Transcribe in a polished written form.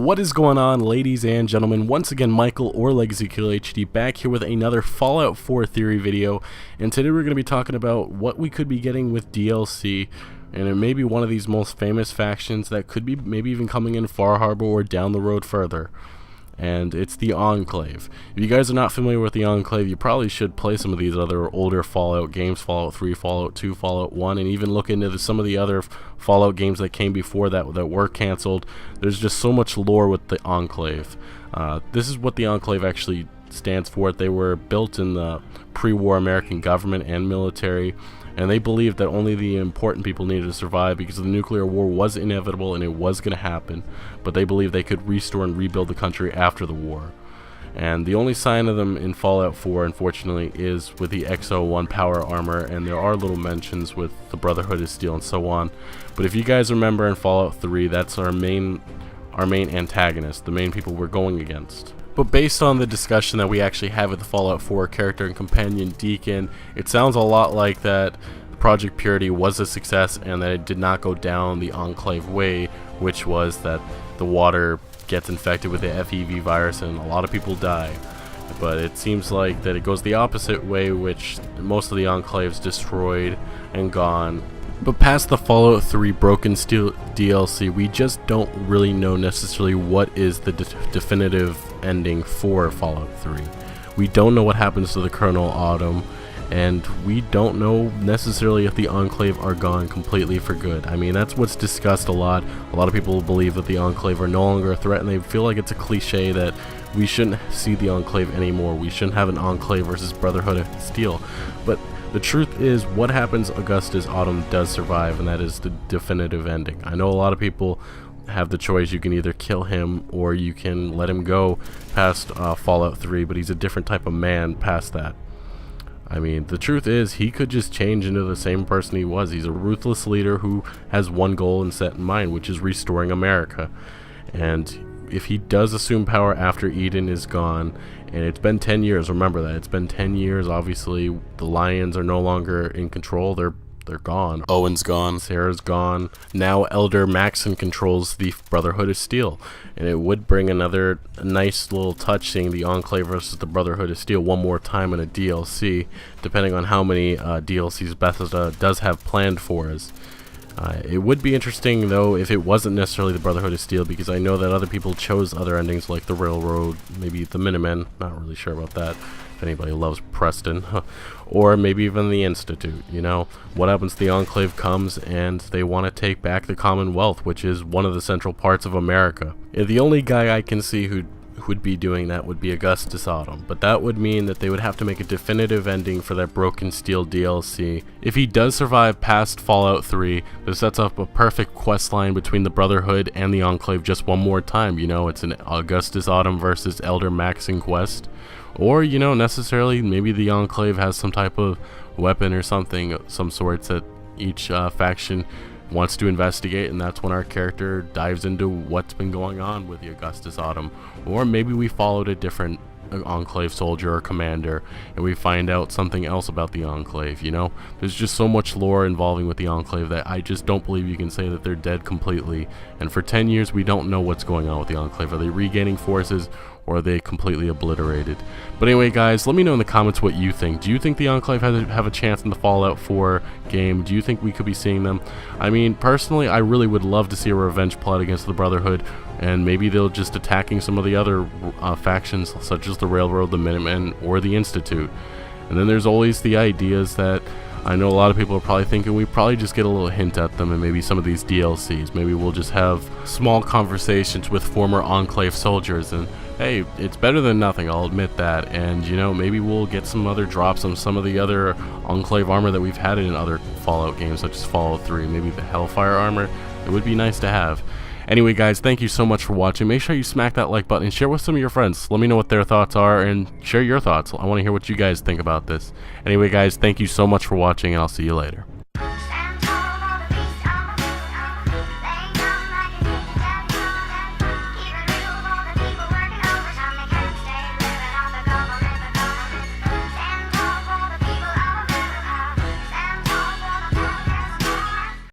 What is going on, ladies and gentlemen? Once again, Michael or Legacy Kill HD back here with another Fallout 4 theory video, and today we're going to be talking about what we could be getting with DLC, and it may be one of these most famous factions that could be maybe even coming in Far Harbor or down the road further. And it's the Enclave. If you guys are not familiar with the Enclave, you probably should play some of these other older Fallout games, Fallout 3, Fallout 2, Fallout 1, and even look into some of the other Fallout games that came before that were canceled. There's just so much lore with the Enclave. This is what the Enclave actually stands for. They were built in the pre-war American government and military, and they believed that only the important people needed to survive because the nuclear war was inevitable and it was going to happen, but they believed they could restore and rebuild the country after the war. And the only sign of them in Fallout 4, unfortunately, is with the X01 power armor, and there are little mentions with the Brotherhood of Steel and so on. But if you guys remember in Fallout 3, that's our main antagonist, the main people we're going against. But based on the discussion that we actually have with the Fallout 4 character and companion Deacon, it sounds a lot like that Project Purity was a success and that it did not go down the Enclave way, which was that the water gets infected with the FEV virus and a lot of people die. But it seems like that it goes the opposite way, which most of the Enclave's destroyed and gone. But past the Fallout 3 Broken Steel DLC, we just don't really know necessarily what is the definitive ending for Fallout 3. We don't know what happens to the Colonel Autumn, and we don't know necessarily if the Enclave are gone completely for good. I mean, that's what's discussed a lot. A lot of people believe that the Enclave are no longer a threat, and they feel like it's a cliche that we shouldn't see the Enclave anymore. We shouldn't have an Enclave versus Brotherhood of Steel. But the truth is, what happens Augustus Autumn does survive, and that is the definitive ending. I know a lot of people have the choice. You can either kill him or you can let him go past Fallout 3, but he's a different type of man past that. I mean, the truth is, he could just change into the same person he was. He's a ruthless leader who has one goal and set in mind, which is restoring America. And if he does assume power after Eden is gone, and it's been 10 years, remember that, it's been 10 years, obviously, the Lions are no longer in control, they're gone. Owen's gone, Sarah's gone, now Elder Maxon controls the Brotherhood of Steel, and it would bring another nice little touch seeing the Enclave versus the Brotherhood of Steel one more time in a DLC, depending on how many DLCs Bethesda does have planned for us. It would be interesting, though, if it wasn't necessarily the Brotherhood of Steel, because I know that other people chose other endings like the Railroad, maybe the Minutemen, not really sure about that, if anybody loves Preston, or maybe even the Institute. You know, what happens to the Enclave comes and they want to take back the Commonwealth, which is one of the central parts of America. The only guy I can see who would be doing that would be Augustus Autumn, but that would mean that they would have to make a definitive ending for that Broken Steel DLC. If he does survive past Fallout 3, this sets up a perfect quest line between the Brotherhood and the Enclave just one more time. You know, it's an Augustus Autumn versus Elder Maxon quest, or, you know, necessarily maybe the Enclave has some type of weapon or something, some sorts that each faction wants to investigate, and that's when our character dives into what's been going on with the Augustus Autumn. Or maybe we followed a different Enclave soldier or commander and we find out something else about the Enclave. You know, there's just so much lore involving with the Enclave that I just don't believe you can say that they're dead completely. And for 10 years we don't know what's going on with the Enclave. Are they regaining forces, or are they completely obliterated? But anyway, guys, let me know in the comments what you think. Do you think the Enclave have a chance in the Fallout 4 game? Do you think we could be seeing them? I mean, personally, I really would love to see a revenge plot against the Brotherhood, and maybe they'll just attacking some of the other factions, such as the Railroad, the Minutemen, or the Institute. And then there's always the ideas that I know a lot of people are probably thinking we probably just get a little hint at them in maybe some of these DLCs. Maybe we'll just have small conversations with former Enclave soldiers, and hey, it's better than nothing, I'll admit that. And, you know, maybe we'll get some other drops on some of the other Enclave armor that we've had in other Fallout games, such as Fallout 3, maybe the Hellfire armor. It would be nice to have. Anyway, guys, thank you so much for watching. Make sure you smack that like button and share with some of your friends. Let me know what their thoughts are and share your thoughts. I want to hear what you guys think about this. Anyway, guys, thank you so much for watching, and I'll see you later.